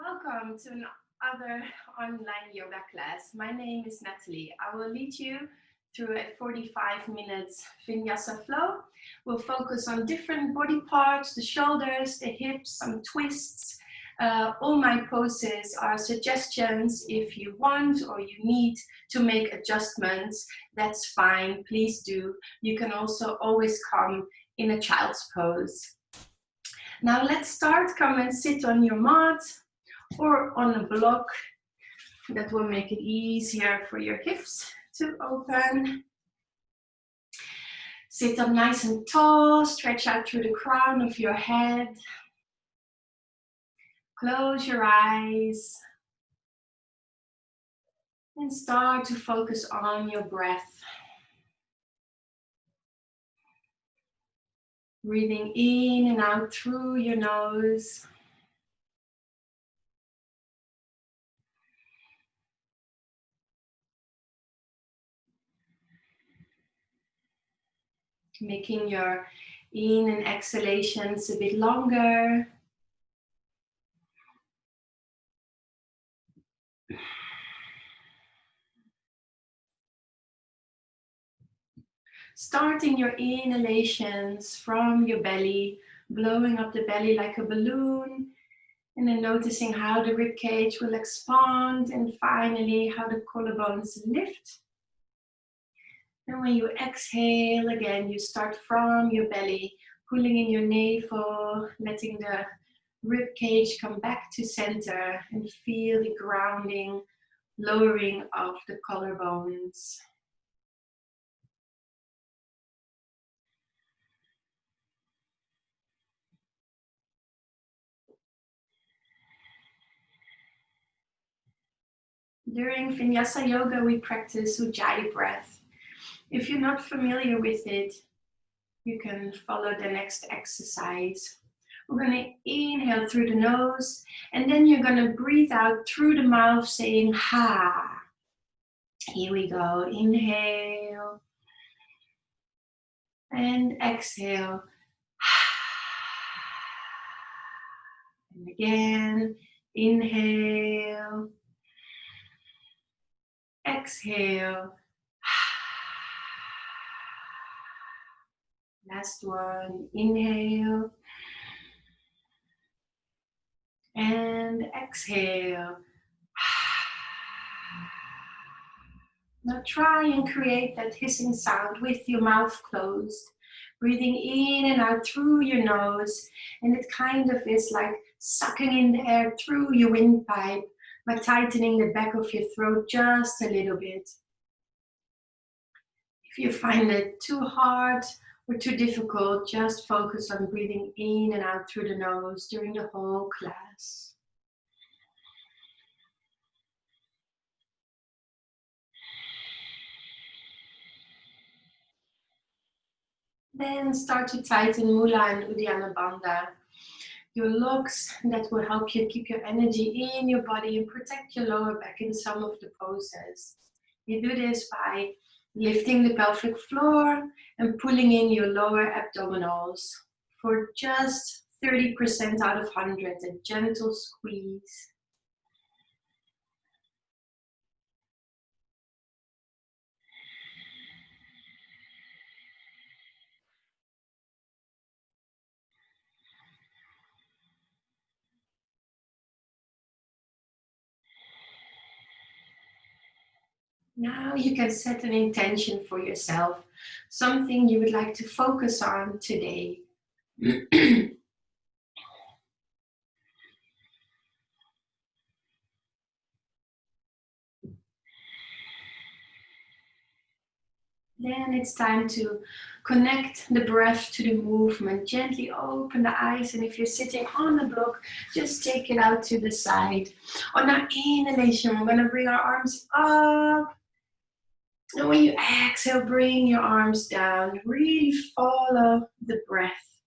Welcome to another online yoga class. My name is Natalie. I will lead you through a 45 minutes Vinyasa flow. We'll focus on different body parts, the shoulders, the hips, some twists. All my poses are suggestions. If you want or you need to make adjustments, that's fine, please do. You can also always come in a child's pose. Now let's start. Come and sit on your mat or on a block. That will make it easier for your hips to open. Sit up nice and tall, stretch out through the crown of your head. Close your eyes and start to focus on your breath. Breathing in and out through your nose. Making your in and exhalations a bit longer. Starting your inhalations from your belly, blowing up the belly like a balloon, and then noticing how the rib cage will expand, and finally how the collarbones lift. And when you exhale again, you start from your belly, pulling in your navel, letting the rib cage come back to center, and feel the grounding, lowering of the collarbones. During Vinyasa Yoga, we practice Ujjayi breath. If you're not familiar with it, you can follow the next exercise. We're going to inhale through the nose, and then you're going to breathe out through the mouth saying ha. Here we go. Inhale. And exhale. And again, inhale. Exhale. Last one. Inhale. And exhale. Now try and create that hissing sound with your mouth closed. Breathing in and out through your nose. And it kind of is like sucking in the air through your windpipe by tightening the back of your throat just a little bit. If you find it too hard or too difficult, just focus on breathing in and out through the nose during the whole class. Then start to tighten Mula and Uddiyana Bandha. Your locks that will help you keep your energy in your body and protect your lower back in some of the poses. You do this by lifting the pelvic floor and pulling in your lower abdominals for just 30% out of 100, a gentle squeeze. Now you can set an intention for yourself, something you would like to focus on today. Then it's time to connect the breath to the movement. Gently open the eyes, and if you're sitting on the block, just take it out to the side. On our inhalation, we're going to bring our arms up. And when you exhale, bring your arms down. Really follow the breath.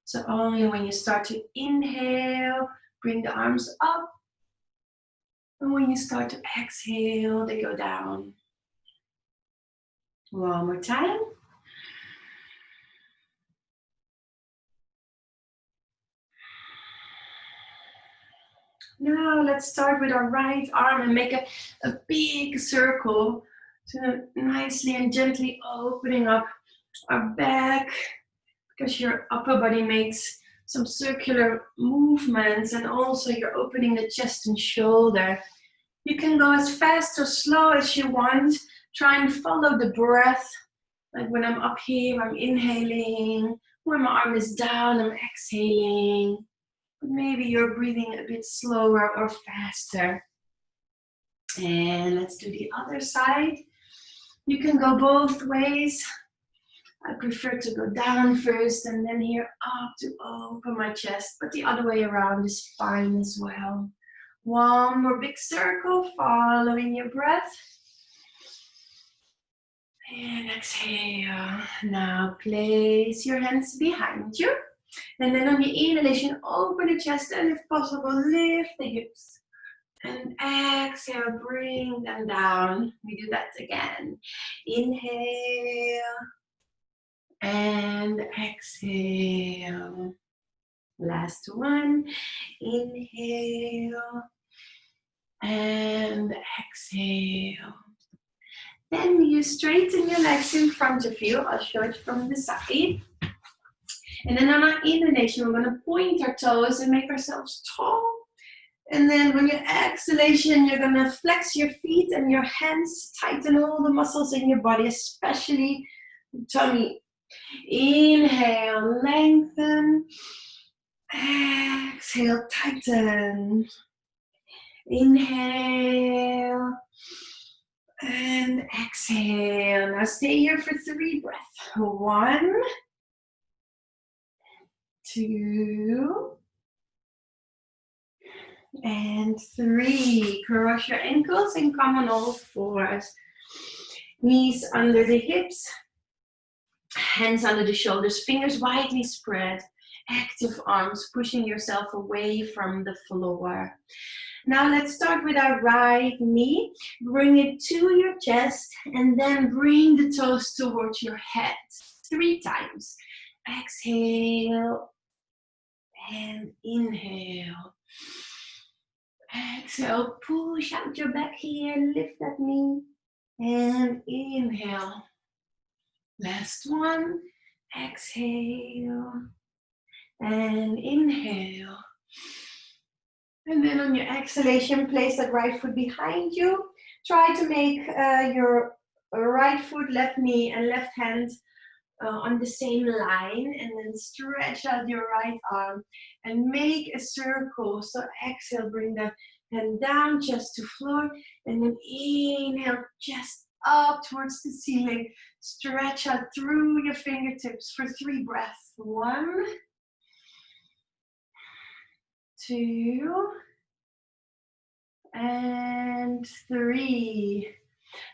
So only when you start to inhale, bring the arms up. And when you start to exhale, they go down. One more time. Now let's start with our right arm and make a big circle. So nicely and gently opening up our back, because your upper body makes some circular movements, and also you're opening the chest and shoulder. You can go as fast or slow as you want. Try and follow the breath. Like when I'm up here, I'm inhaling. When my arm is down, I'm exhaling. But maybe you're breathing a bit slower or faster. And let's do the other side. You can go both ways. I prefer to go down first and then here up to open my chest, but the other way around is fine as well. One more big circle, following your breath. And exhale. Now place your hands behind you. And then on your inhalation, open the chest and if possible, lift the hips. And exhale, bring them down. We do that again. Inhale. And exhale. Last one. Inhale. And exhale. Then you straighten your legs in front of you. I'll show it from the side. And then on our inhalation, we're going to point our toes and make ourselves tall. And then on your exhalation, you're going to flex your feet and your hands, tighten all the muscles in your body, especially the tummy. Inhale, lengthen. Exhale, tighten. Inhale. And exhale. Now stay here for 3 breaths. 1, 2, and 3. Cross your ankles and come on all fours. Knees under the hips. Hands under the shoulders. Fingers widely spread. Active arms, pushing yourself away from the floor. Now let's start with our right knee. Bring it to your chest and then bring the toes towards your head. 3 times. Exhale and inhale. Exhale, push out your back here, lift that knee and inhale. Last one. Exhale and inhale. And then on your exhalation, place that right foot behind you. Try to make your right foot, left knee, and left hand on the same line. And then stretch out your right arm and make a circle. So exhale, bring the hand down, chest to floor. And then inhale, chest up towards the ceiling. Stretch out through your fingertips for 3 breaths. 1, 2, and 3.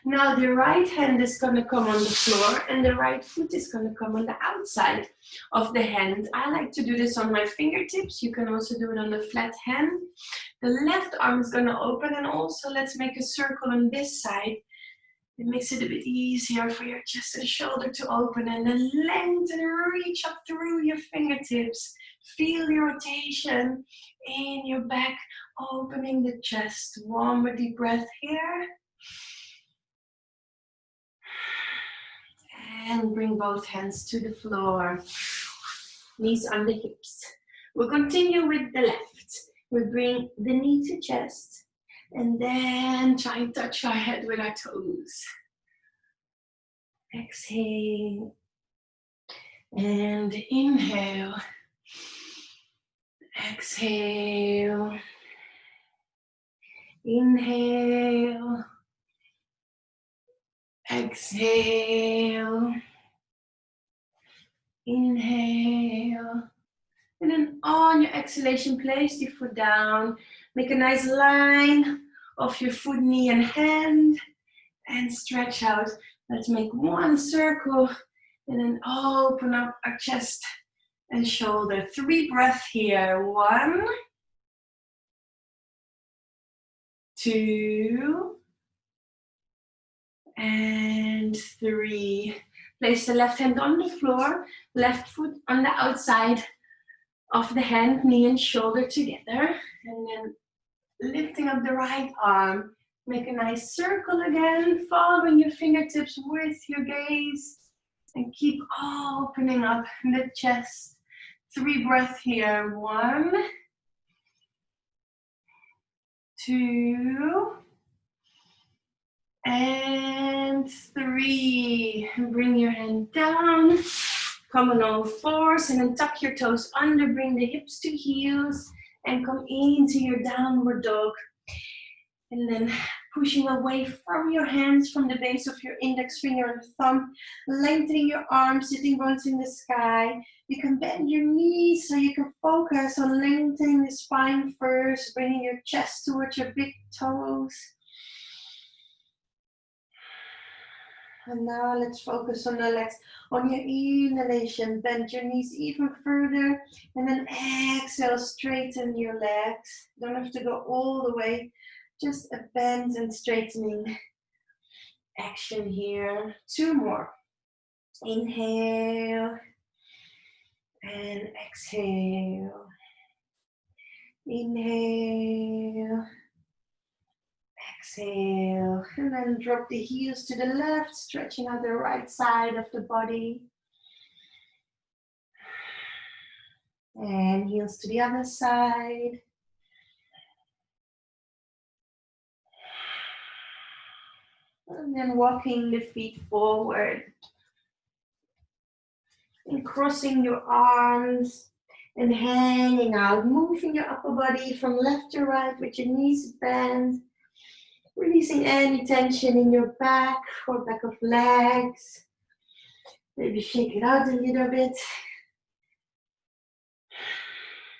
Now the right hand is going to come on the floor and the right foot is going to come on the outside of the hand. I like to do this on my fingertips. You can also do it on the flat hand. The left arm is going to open, and also let's make a circle on this side. It makes it a bit easier for your chest and shoulder to open, and then lengthen and reach up through your fingertips. Feel your rotation in your back, opening the chest. One more deep breath here. And bring both hands to the floor. Knees on the hips. We'll continue with the left. We'll bring the knee to chest. And then try and touch our head with our toes. Exhale. And inhale. Exhale. Inhale. Exhale. Inhale. And then on your exhalation, place your foot down. Make a nice line of your foot, knee, and hand. And stretch out. Let's make 1 circle. And then open up our chest and shoulder. 3 breaths here. 1, 2, and 3. Place the left hand on the floor, left foot on the outside of the hand, knee and shoulder together. And then Lifting up the right arm. Make a nice circle again, following your fingertips with your gaze. And keep opening up the chest. 3 breaths here. 1, 2, and 3. Bring your hand down. Come on all fours and then tuck your toes under. Bring the hips to heels and come into your downward dog. And then pushing away from your hands, from the base of your index finger and thumb, lengthening your arms, sitting bones in the sky. You can bend your knees so you can focus on lengthening the spine first, bringing your chest towards your big toes. And now let's focus on the legs. On your inhalation, bend your knees even further, and then exhale, straighten your legs. Don't have to go all the way. Just a bend and straightening action here. 2 more. Inhale and exhale. Inhale, exhale, and then drop the heels to the left, stretching out the right side of the body. And heels to the other side. And then walking the feet forward. And crossing your arms and hanging out. Moving your upper body from left to right with your knees bent. Releasing any tension in your back or back of legs. Maybe shake it out a little bit.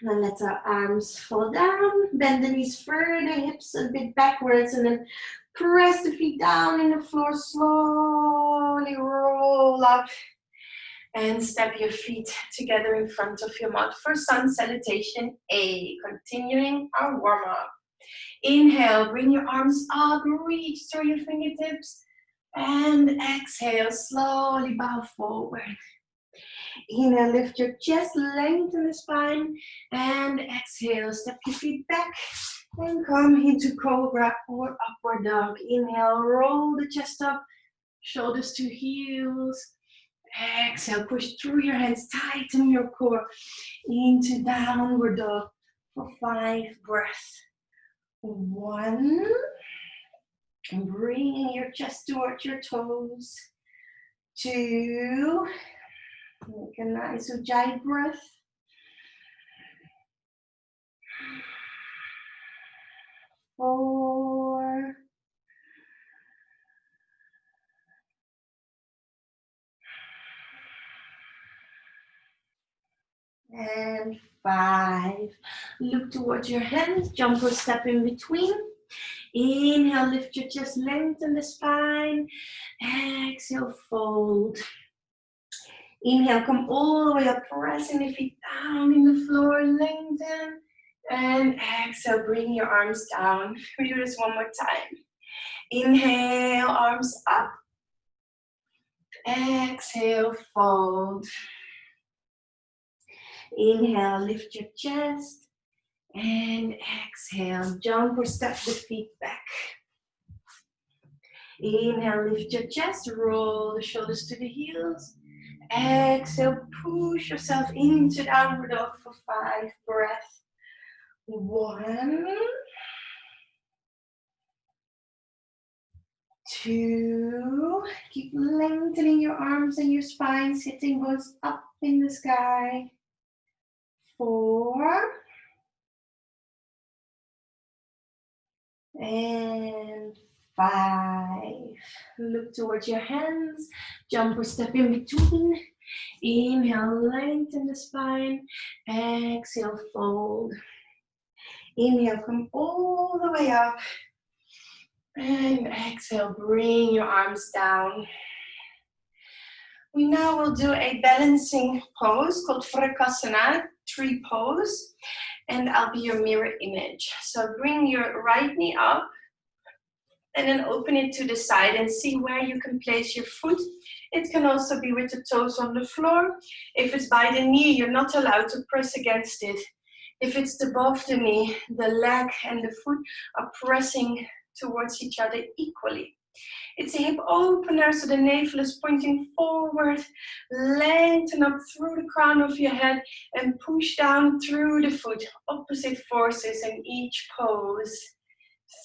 And let our arms fall down. Bend the knees further, hips a bit backwards, and then press the feet down in the floor. Slowly roll up and step your feet together in front of your mat for sun salutation A. Continuing our warm up. Inhale, bring your arms up, reach through your fingertips, and exhale, slowly bow forward. Inhale, lift your chest, lengthen the spine, and exhale, step your feet back and come into cobra or upward dog. Inhale, roll the chest up, shoulders to heels. Exhale, push through your hands, tighten your core into downward dog for 5 breaths. 1, bringing your chest towards your toes. 2, make a nice ujjayi breath. 4, and 5. Look towards your hands, jump or step in between. Inhale, lift your chest, lengthen the spine. Exhale, fold. Inhale, come all the way up, pressing the feet down in the floor, lengthen. And exhale, bring your arms down. We do this one more time. Inhale, arms up. Exhale, fold. Inhale, lift your chest. And exhale, jump or step the feet back. Inhale, lift your chest, roll the shoulders to the heels. Exhale, push yourself into downward dog for 5 breaths. 1, 2, keep lengthening your arms and your spine, sitting bones up in the sky. 4, and 5. Look towards your hands, jump or step in between. Inhale, lengthen the spine. Exhale, fold. Inhale, come all the way up. And exhale, bring your arms down. We now will do a balancing pose called Vrikasana, tree pose. And I'll be your mirror image. So bring your right knee up and then open it to the side and see where you can place your foot. It can also be with the toes on the floor. If it's by the knee, you're not allowed to press against it. If it's above the knee, the leg and the foot are pressing towards each other equally. It's a hip opener, so the navel is pointing forward. Lengthen up through the crown of your head and push down through the foot. Opposite forces in each pose.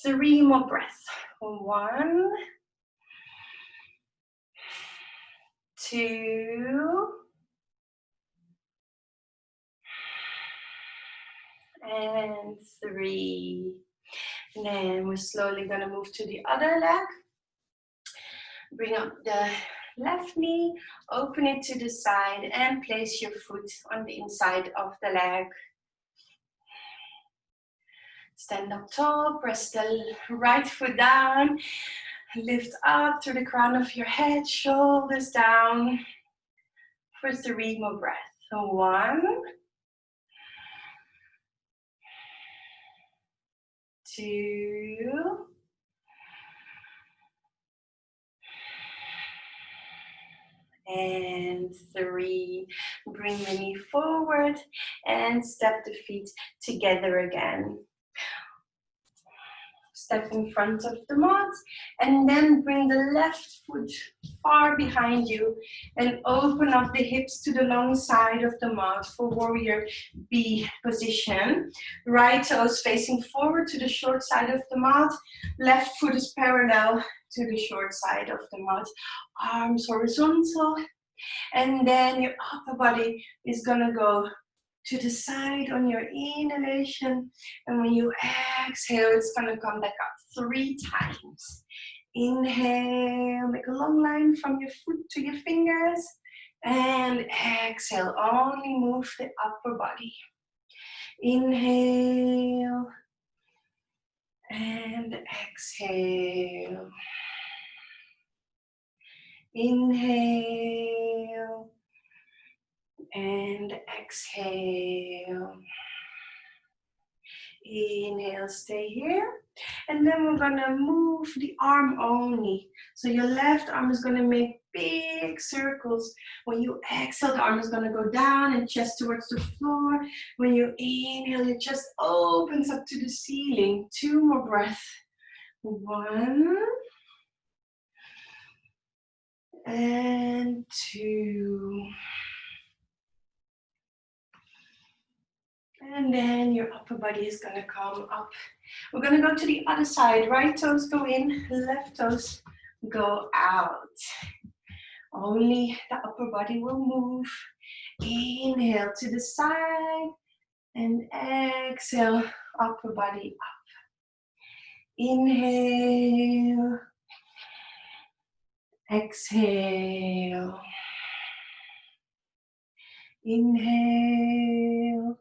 3 more breaths. 1, 2, and 3. And then we're slowly going to move to the other leg. Bring up the left knee, open it to the side, and place your foot on the inside of the leg. Stand up tall, press the right foot down, lift up through the crown of your head, shoulders down for 3 more breaths. 1, 2, and 3. Bring the knee forward and step the feet together again. Step in front of the mat and then bring the left foot far behind you and open up the hips to the long side of the mat for warrior B position. Right toes facing forward to the short side of the mat. Left foot is parallel to the short side of the mat. Arms horizontal. And then your upper body is gonna go to the side on your inhalation, and when you exhale, it's gonna come back up 3 times. Inhale, make a long line from your foot to your fingers, and exhale, only move the upper body. Inhale, and exhale. Inhale, and exhale. Inhale, stay here. And then we're gonna move the arm only. So your left arm is gonna make big circles. When you exhale, the arm is gonna go down and chest towards the floor. When you inhale, your chest opens up to the ceiling. 2 more breaths. 1, and 2. And then your upper body is gonna come up. We're gonna go to the other side. Right toes go in, left toes go out. Only the upper body will move. Inhale to the side and exhale, upper body up. Inhale, exhale. Inhale,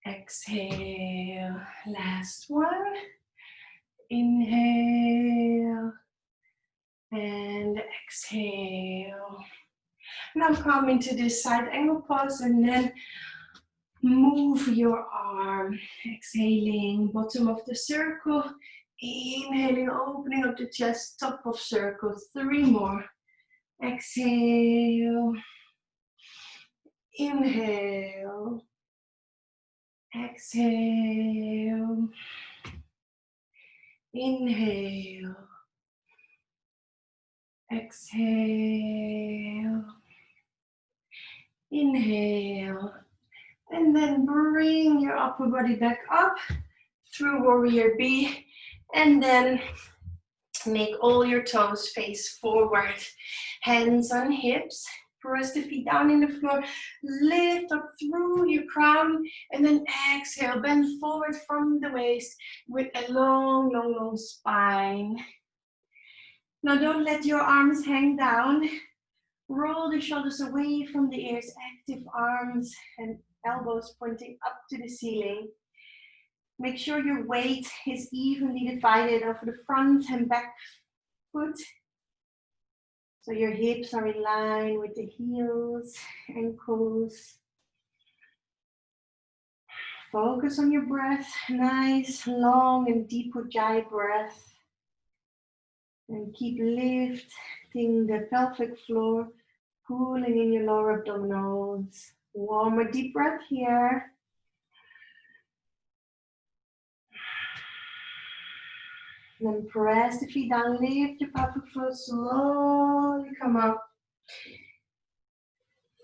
exhale. Last one. Inhale and exhale. Now come into this side angle pose and then move your arm. Exhaling, bottom of the circle. Inhaling, opening up the chest, top of circle. 3 more. Exhale. Inhale. Exhale. Inhale. Exhale. Inhale. And then bring your upper body back up through warrior B. And then make all your toes face forward. Hands on hips. Press the feet down in the floor. Lift up through your crown. And then exhale. Bend forward from the waist with a long, long, long spine. Now don't let your arms hang down. Roll the shoulders away from the ears. Active arms and elbows pointing up to the ceiling. Make sure your weight is evenly divided over the front and back foot. So your hips are in line with the heels, ankles. Focus on your breath. Nice, long and deep Ujjayi breath. And keep lifting the pelvic floor, pulling in your lower abdominals. One more deep breath here. Then press the feet down, lift your pelvic floor, slowly come up.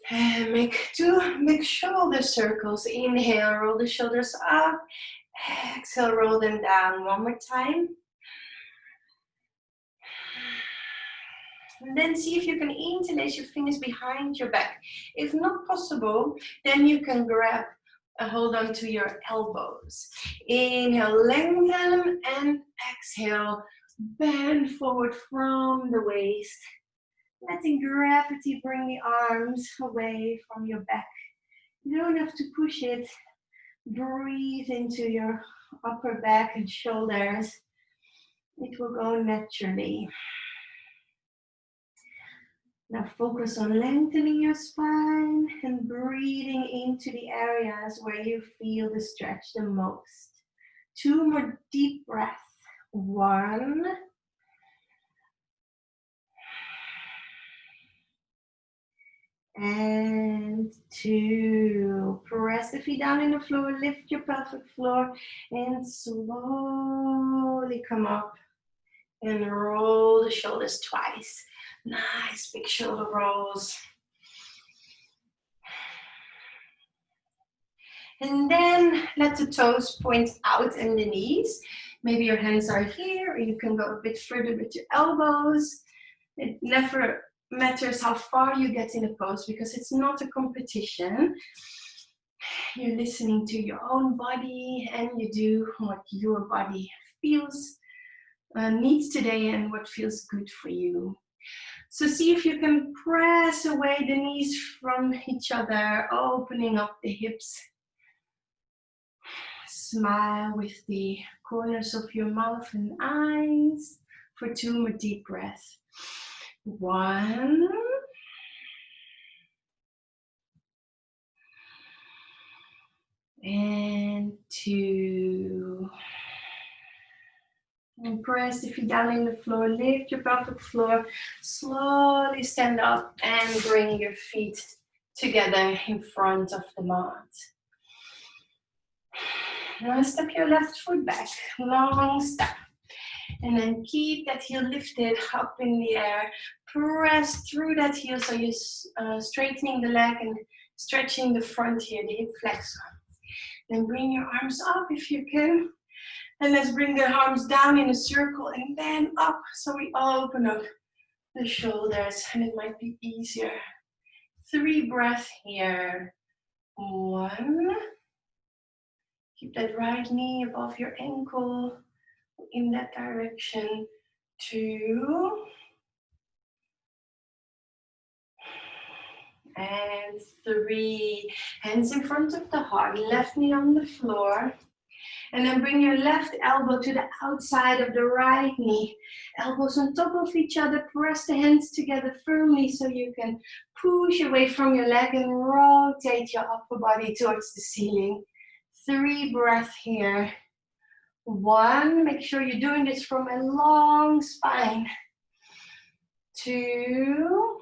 And make 2 big shoulder circles. Inhale, roll the shoulders up. Exhale, roll them down. One more time. And then see if you can interlace your fingers behind your back. If not possible, then you can grab and hold on to your elbows. Inhale, lengthen, and exhale, bend forward from the waist. Letting gravity bring the arms away from your back. You don't have to push it. Breathe into your upper back and shoulders. It will go naturally. Now focus on lengthening your spine and breathing into the areas where you feel the stretch the most. 2 more deep breaths. 1. And 2. Press the feet down in the floor, lift your pelvic floor, and slowly come up and roll the shoulders twice. Nice big shoulder rolls. And then let the toes point out and the knees. Maybe your hands are here, or you can go a bit further with your elbows. It never matters how far you get in a pose because it's not a competition. You're listening to your own body and you do what your body feels, needs today and what feels good for you. So see if you can press away the knees from each other, opening up the hips. Smile with the corners of your mouth and eyes for 2 more deep breaths. 1. And 2. And press the feet down in the floor, lift your pelvic floor, slowly stand up and bring your feet together in front of the mat. Now step your left foot back, long step. And then keep that heel lifted up in the air. Press through that heel so you're straightening the leg and stretching the front here, the hip flexor. Then bring your arms up if you can. And let's bring the arms down in a circle and then up. So we open up the shoulders and it might be easier. 3 breaths here. 1. Keep that right knee above your ankle in that direction. 2. And 3. Hands in front of the heart, left knee on the floor. And then bring your left elbow to the outside of the right knee. Elbows on top of each other. Press the hands together firmly so you can push away from your leg and rotate your upper body towards the ceiling. 3 breaths here. 1. Make sure you're doing this from a long spine. 2.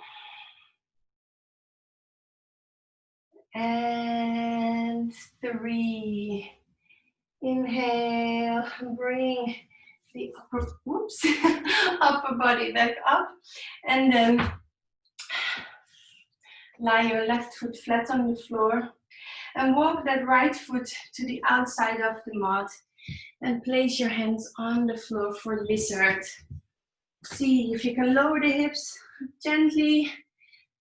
And 3. Inhale, bring the upper body back up. And then lie your left foot flat on the floor. And walk that right foot to the outside of the mat. And place your hands on the floor for lizard. See if you can lower the hips gently.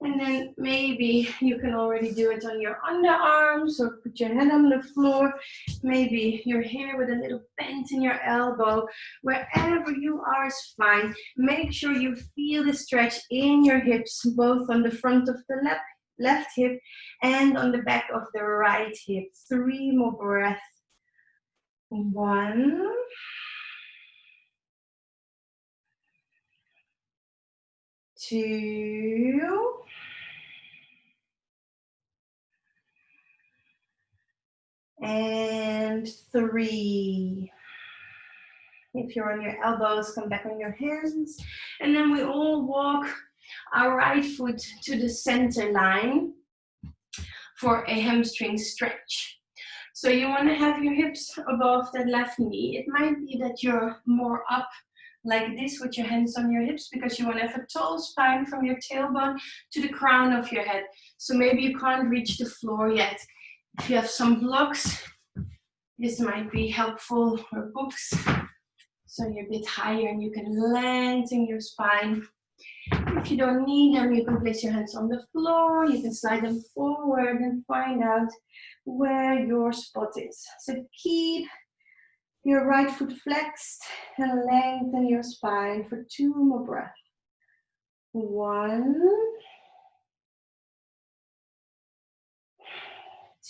And then maybe you can already do it on your underarms or put your head on the floor. Maybe you're here with a little bend in your elbow. Wherever you are is fine. Make sure you feel the stretch in your hips, both on the front of the left hip and on the back of the right hip. 3 more breaths. 1. Two. And 3. If you're on your elbows, come back on your hands. And then we all walk our right foot to the center line for a hamstring stretch. So you want to have your hips above that left knee. It might be that you're more up like this with your hands on your hips because you want to have a tall spine from your tailbone to the crown of your head. So maybe you can't reach the floor yet. If you have some blocks, this might be helpful, or books. So you're a bit higher and you can lengthen your spine. If you don't need them, you can place your hands on the floor, you can slide them forward and find out where your spot is. So keep your right foot flexed and lengthen your spine for 2 more breaths. 1,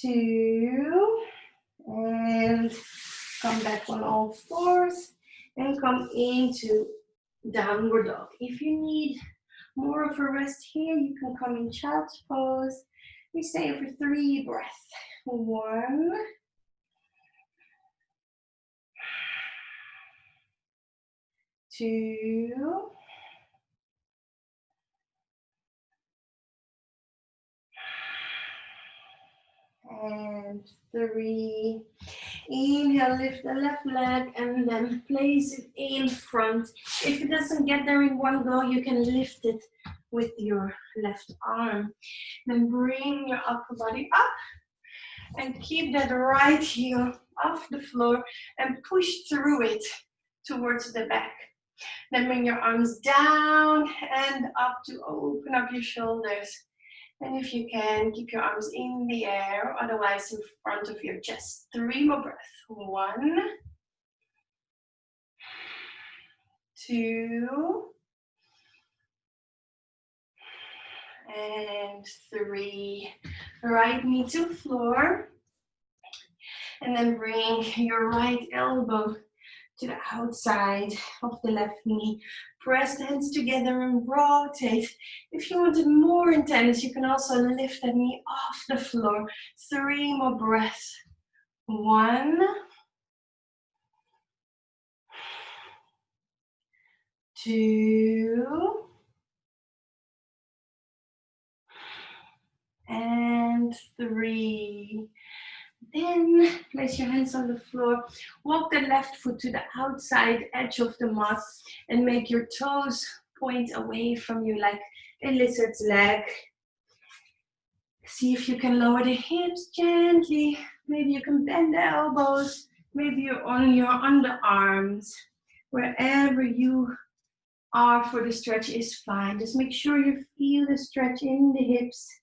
2, and come back on all fours and come into downward dog. If you need more of a rest here, you can come in child's pose. We stay for 3 breaths. 1, 2, and 3. Inhale, lift the left leg and then place it in front. If it doesn't get there in one go, you can lift it with your left arm. Then bring your upper body up and keep that right heel off the floor and push through it towards the back. Then bring your arms down and up to open up your shoulders. And if you can, keep your arms in the air, otherwise in front of your chest. 3 more breaths. 1, 2, and 3. Right knee to floor. And then bring your right elbow to the outside of the left knee. Press the hands together and rotate. If you want it more intense, you can also lift the knee off the floor. 3 more breaths. 1, 2, and 3. Then place your hands on the floor. Walk the left foot to the outside edge of the mat and make your toes point away from you like a lizard's leg. See if you can lower the hips gently. Maybe you can bend the elbows. Maybe you're on your underarms. Wherever you are for the stretch is fine. Just make sure you feel the stretch in the hips.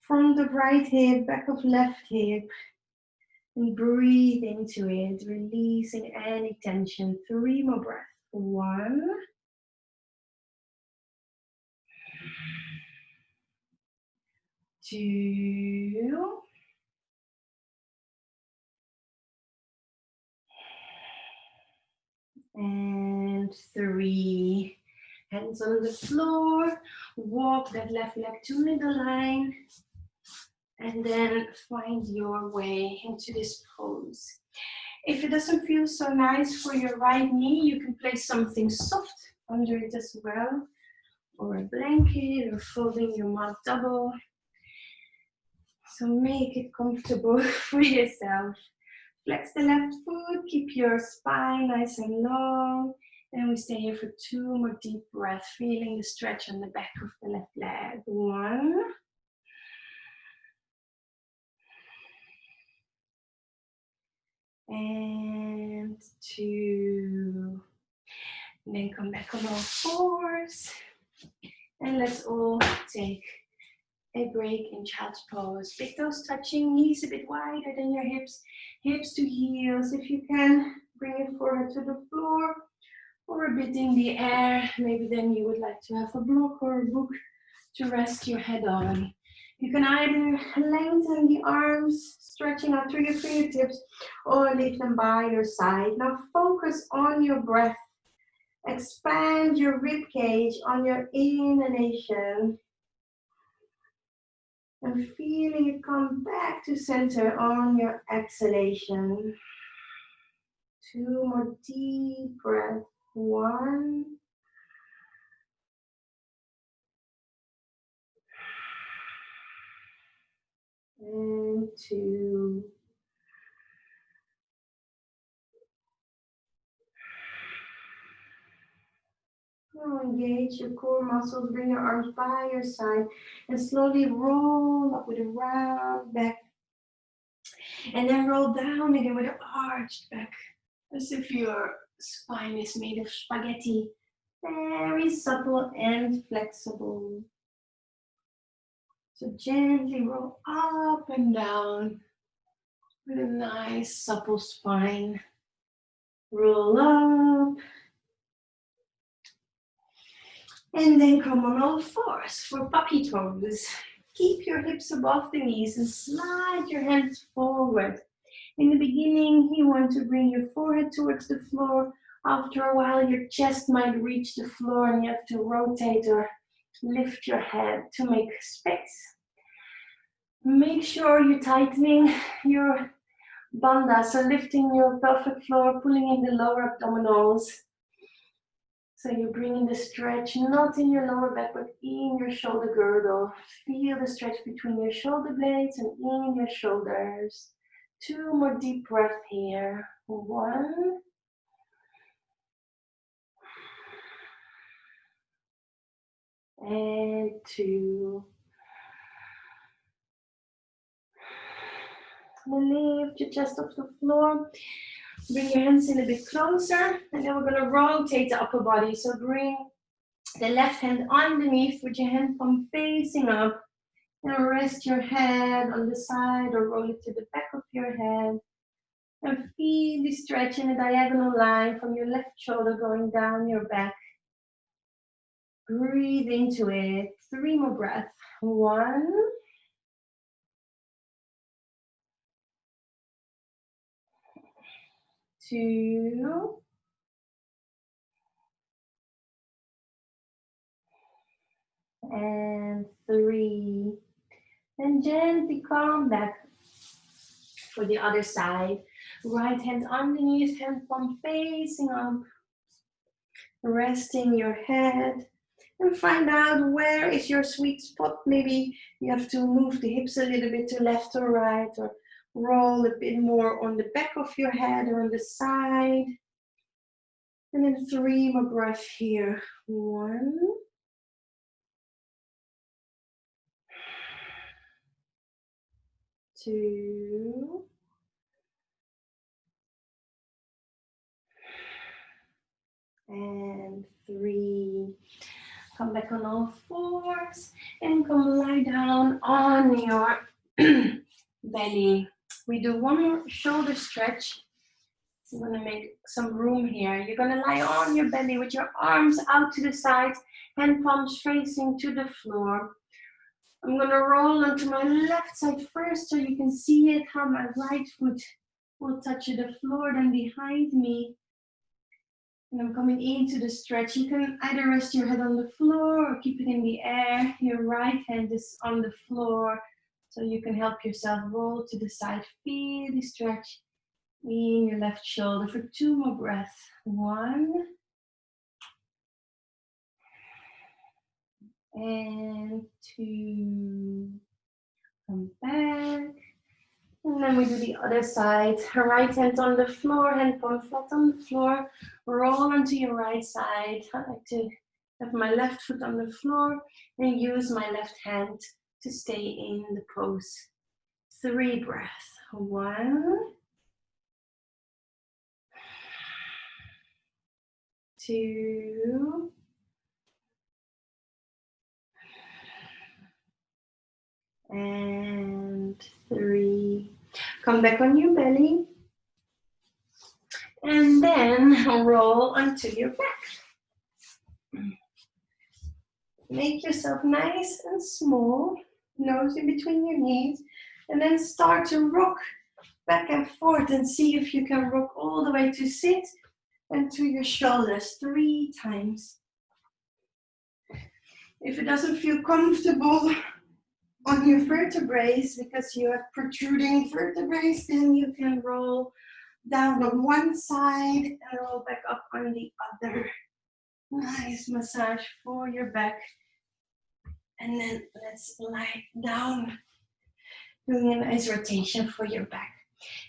Front of right hip, back of left hip. And breathe into it, releasing any tension. 3 more breaths. 1, 2, and 3. Hands on the floor. Walk that left leg to middle line. And then find your way into this pose. If it doesn't feel so nice for your right knee, you can place something soft under it as well. Or a blanket, or folding your mat double. So make it comfortable for yourself. Flex the left foot, keep your spine nice and long. And we stay here for 2 more deep breaths, feeling the stretch on the back of the left leg. 1, and 2. And then come back on all fours. And let's all take a break in child's pose. Big toes touching, knees a bit wider than your hips. Hips to heels. If you can, bring it forward to the floor or a bit in the air. Maybe then you would like to have a block or a book to rest your head on. You can either lengthen the arms, stretching out through your fingertips, or leave them by your side. Now focus on your breath. Expand your rib cage on your inhalation. And feeling it come back to center on your exhalation. 2 more deep breaths. 1, and 2. Engage your core muscles, bring your arms by your side, and slowly roll up with a round back. And then roll down again with an arched back, as if your spine is made of spaghetti. Very supple and flexible. So gently roll up and down with a nice supple spine. Roll up. And then come on all fours for puppy toes. Keep your hips above the knees and slide your hands forward. In the beginning, you want to bring your forehead towards the floor. After a while, your chest might reach the floor and you have to rotate or lift your head to make space. Make sure you're tightening your bandha, so lifting your pelvic floor, pulling in the lower abdominals. So you're bringing the stretch not in your lower back, but in your shoulder girdle. Feel the stretch between your shoulder blades and in your shoulders. 2 more deep breaths here. 1. And 2. And lift your chest off the floor. Bring your hands in a bit closer. And then we're going to rotate the upper body. So bring the left hand underneath with your hand palm facing up. And rest your head on the side or roll it to the back of your head. And feel the stretch in a diagonal line from your left shoulder going down your back. Breathe into it. 3 more breaths. 1. 2. And 3. And gently come back for the other side. Right hand underneath, hand palm facing up. Resting your head. And find out where is your sweet spot. Maybe you have to move the hips a little bit to left or right, or roll a bit more on the back of your head or on the side. And then 3 more breaths here. 1. 2. And 3. Come back on all fours and come lie down on your belly. We do 1 more shoulder stretch. So I'm going to make some room here. You're going to lie on your belly with your arms out to the side, hand palms facing to the floor. I'm going to roll onto my left side first so you can see it, how my right foot will touch the floor, then behind me. And I'm coming into the stretch. You can either rest your head on the floor or keep it in the air. Your right hand is on the floor, so you can help yourself roll to the side. Feel the stretch in your left shoulder for 2 more breaths. 1. And 2. Come back. And then we do the other side. Right hand on the floor, hand palm flat on the floor. Roll onto your right side. I like to have my left foot on the floor and use my left hand to stay in the pose. 3 breaths. 1. 2. And 3. Come back on your belly. And then roll onto your back. Make yourself nice and small, nose in between your knees, and then start to rock back and forth and see if you can rock all the way to sit and to your shoulders 3 times. If it doesn't feel comfortable on your vertebrae because you have protruding vertebrae, then you can roll down on one side and roll back up on the other. Nice massage for your back. And then let's lie down, doing a nice rotation for your back.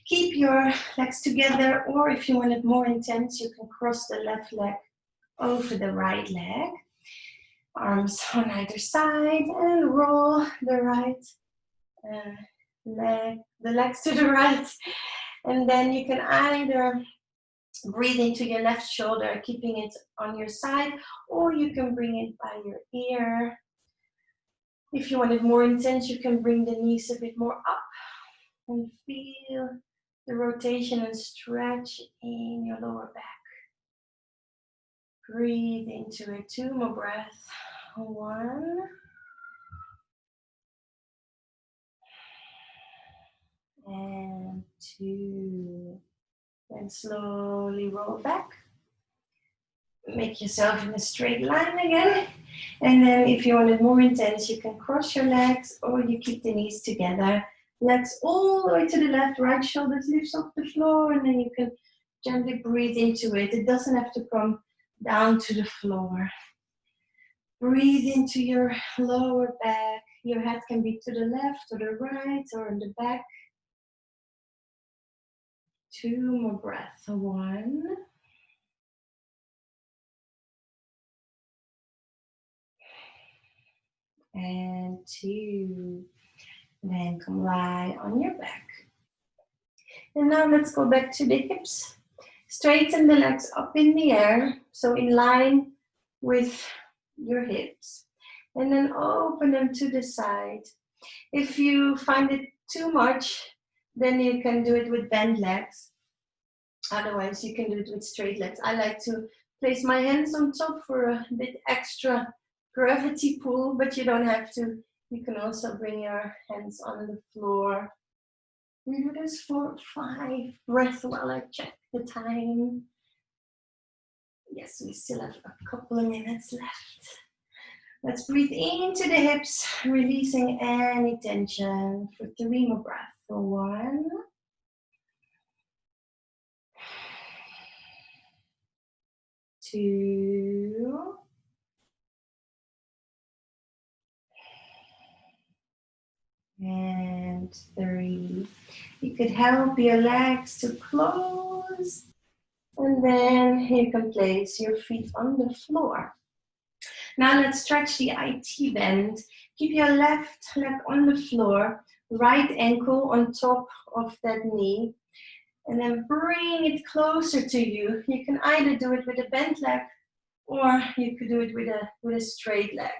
Keep your legs together, or if you want it more intense, you can cross the left leg over the right leg. Arms on either side and roll the right the legs to the right. And then you can either breathe into your left shoulder, keeping it on your side, or you can bring it by your ear. If you want it more intense, you can bring the knees a bit more up and feel the rotation and stretch in your lower back. Breathe into it. 2 more breaths. 1. And 2. Then slowly roll back. Make yourself in a straight line again. And then if you want it more intense, you can cross your legs or you keep the knees together. Legs all the way to the left, right shoulder lifts off the floor, and then you can gently breathe into it. It doesn't have to come down to the floor. Breathe into your lower back. Your head can be to the left or the right or in the back. 2 more breaths. 1. And 2. Then come lie on your back. And now let's go back to the hips. Straighten the legs up in the air, so in line with your hips. And then open them to the side. If you find it too much, then you can do it with bent legs. Otherwise, you can do it with straight legs. I like to place my hands on top for a bit extra gravity pull, but you don't have to. You can also bring your hands on the floor. We do this for 5 breaths while I check the time. Yes, we still have a couple of minutes left. Let's breathe into the hips, releasing any tension for 3 more breaths. 1. 2. And 3. You could help your legs to close. And then you can place your feet on the floor. Now let's stretch the IT bend. Keep your left leg on the floor, right ankle on top of that knee. And then bring it closer to you. You can either do it with a bent leg or you could do it with a straight leg.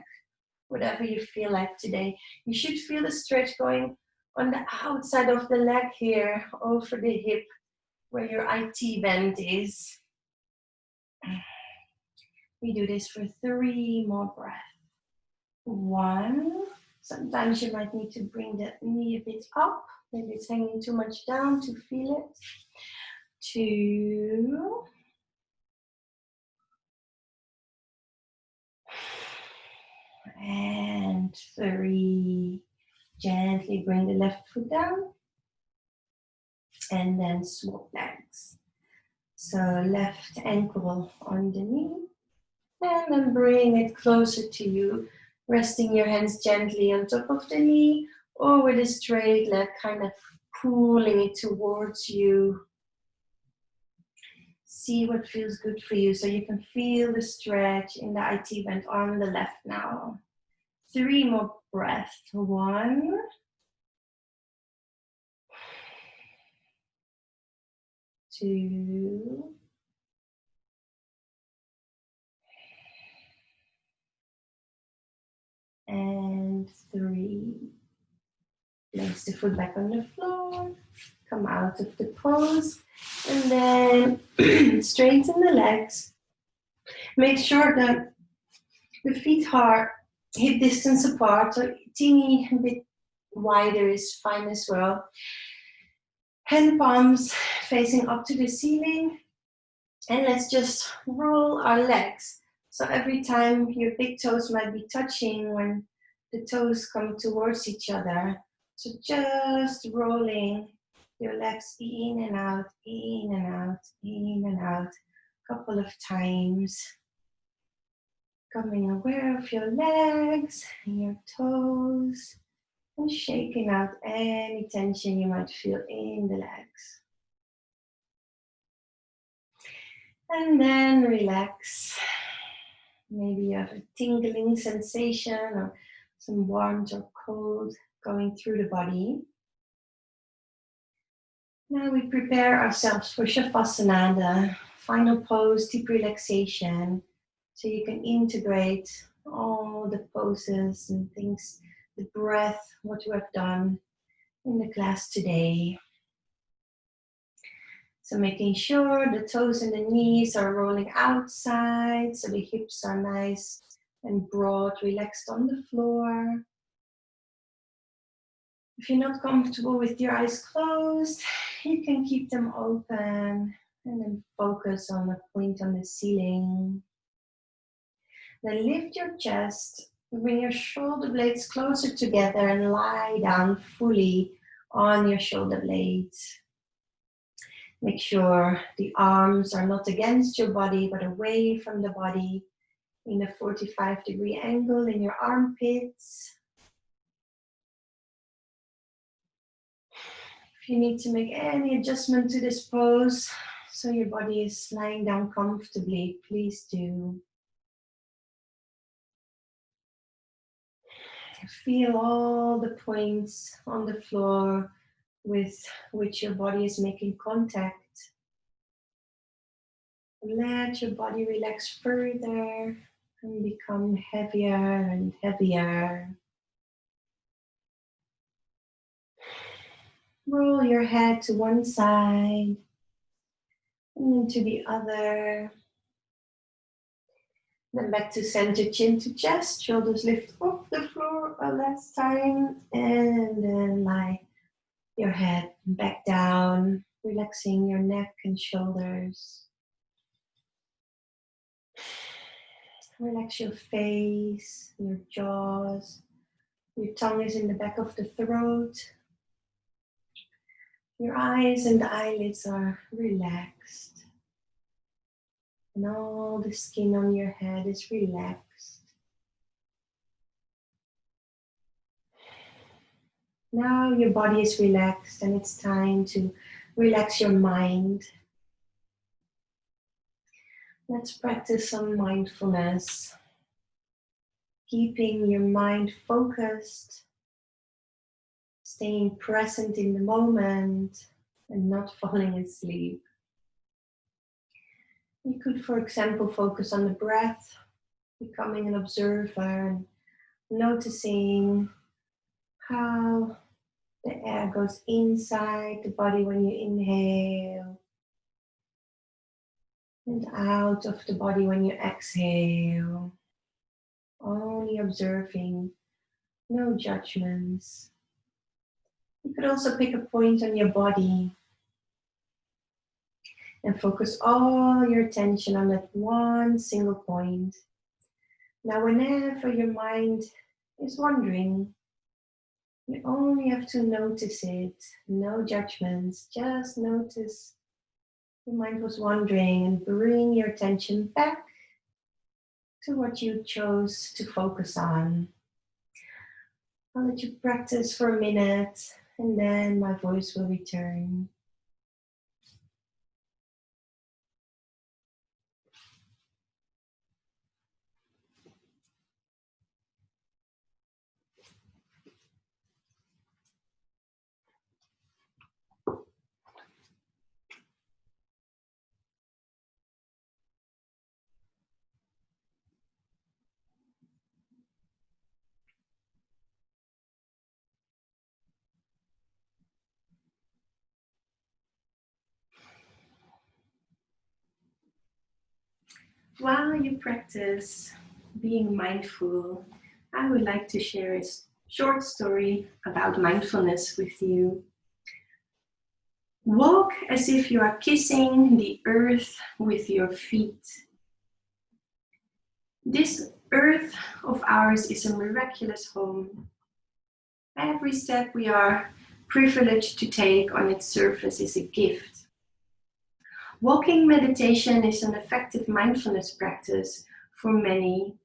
Whatever you feel like today. You should feel the stretch going on the outside of the leg here, over the hip, where your IT bend is. We do this for 3 more breaths. 1. Sometimes you might need to bring the knee a bit up. Maybe it's hanging too much down to feel it. 2. And 3. Gently bring the left foot down. And then swap legs. So left ankle on the knee. And then bring it closer to you. Resting your hands gently on top of the knee. Or with a straight leg, kind of pulling it towards you. See what feels good for you. So you can feel the stretch in the IT band on the left now. 3 more breaths. 1. 2. And 3. Place the foot back on the floor. Come out of the pose. And then straighten the legs. Make sure that the feet are hip distance apart. So teeny bit wider is fine as well. Hand palms facing up to the ceiling. And let's just roll our legs. So every time your big toes might be touching when the toes come towards each other. So just rolling your legs in and out, in and out, in and out. A couple of times. Becoming aware of your legs and your toes. And shaking out any tension you might feel in the legs. And then relax. Maybe you have a tingling sensation or some warmth or cold going through the body. Now we prepare ourselves for Shavasana, the final pose, deep relaxation. So you can integrate all the poses and things, the breath, what you have done in the class today. So making sure the toes and the knees are rolling outside, so the hips are nice and broad, relaxed on the floor. If you're not comfortable with your eyes closed, you can keep them open and then focus on a point on the ceiling. Then lift your chest, bring your shoulder blades closer together and lie down fully on your shoulder blades. Make sure the arms are not against your body, but away from the body in a 45-degree angle in your armpits. If you need to make any adjustment to this pose, so your body is lying down comfortably, please do. Feel all the points on the floor with which your body is making contact. Let your body relax further and become heavier and heavier. Roll your head to one side and then to the other. Then back to center, chin to chest, shoulders lift off the floor one last time, and then lie your head back down, relaxing your neck and shoulders. Relax your face, your jaws, your tongue is in the back of the throat. Your eyes and the eyelids are relaxed. And all the skin on your head is relaxed. Now your body is relaxed and it's time to relax your mind. Let's practice some mindfulness. Keeping your mind focused, staying present in the moment and not falling asleep. You could, for example, focus on the breath, becoming an observer and noticing how the air goes inside the body when you inhale and out of the body when you exhale. Only observing, no judgments. You could also pick a point on your body and focus all your attention on that one single point. Now, whenever your mind is wandering, you only have to notice it, no judgments, just notice your mind was wandering and bring your attention back to what you chose to focus on. I'll let you practice for a minute and then my voice will return. While you practice being mindful, I would like to share a short story about mindfulness with you. Walk as if you are kissing the earth with your feet. This earth of ours is a miraculous home. Every step we are privileged to take on its surface is a gift. Walking meditation is an effective mindfulness practice for many.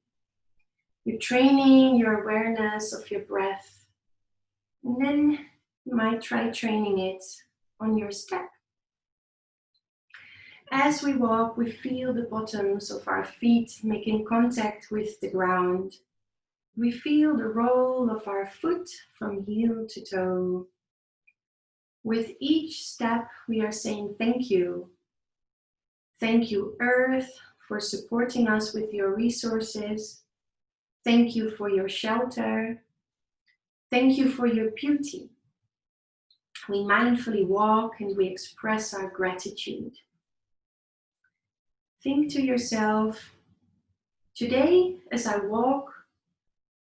You're training your awareness of your breath, and then you might try training it on your step. As we walk, we feel the bottoms of our feet making contact with the ground. We feel the roll of our foot from heel to toe. With each step, we are saying thank you. Thank you, Earth, for supporting us with your resources. Thank you for your shelter. Thank you for your beauty. We mindfully walk and we express our gratitude. Think to yourself, today as I walk,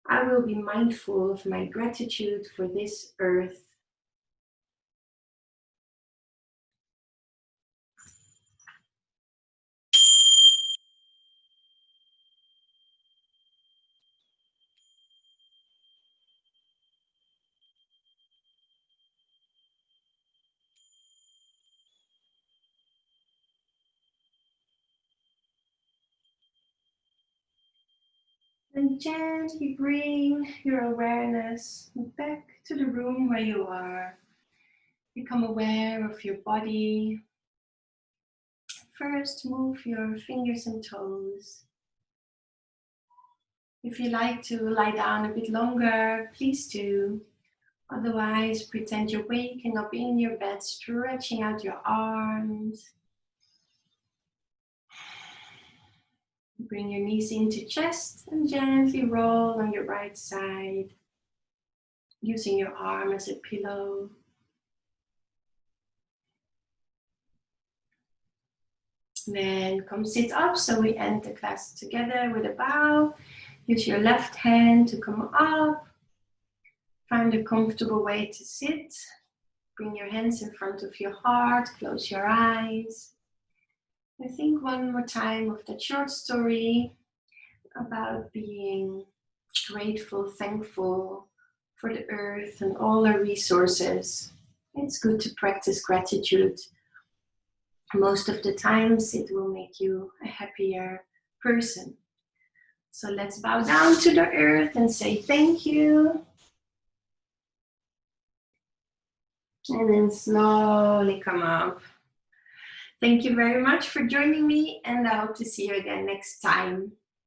I will be mindful of my gratitude for this earth. And gently bring your awareness back to the room where you are. Become aware of your body. First, move your fingers and toes. If you like to lie down a bit longer, please do. Otherwise, pretend you're waking up in your bed, stretching out your arms. Bring your knees into chest and gently roll on your right side, using your arm as a pillow. Then come sit up, so we end the class together with a bow. Use your left hand to come up. Find a comfortable way to sit. Bring your hands in front of your heart, close your eyes. I think one more time of that short story about being grateful, thankful for the earth and all our resources. It's good to practice gratitude. Most of the times it will make you a happier person. So let's bow down to the earth and say thank you. And then slowly come up. Thank you very much for joining me, and I hope to see you again next time.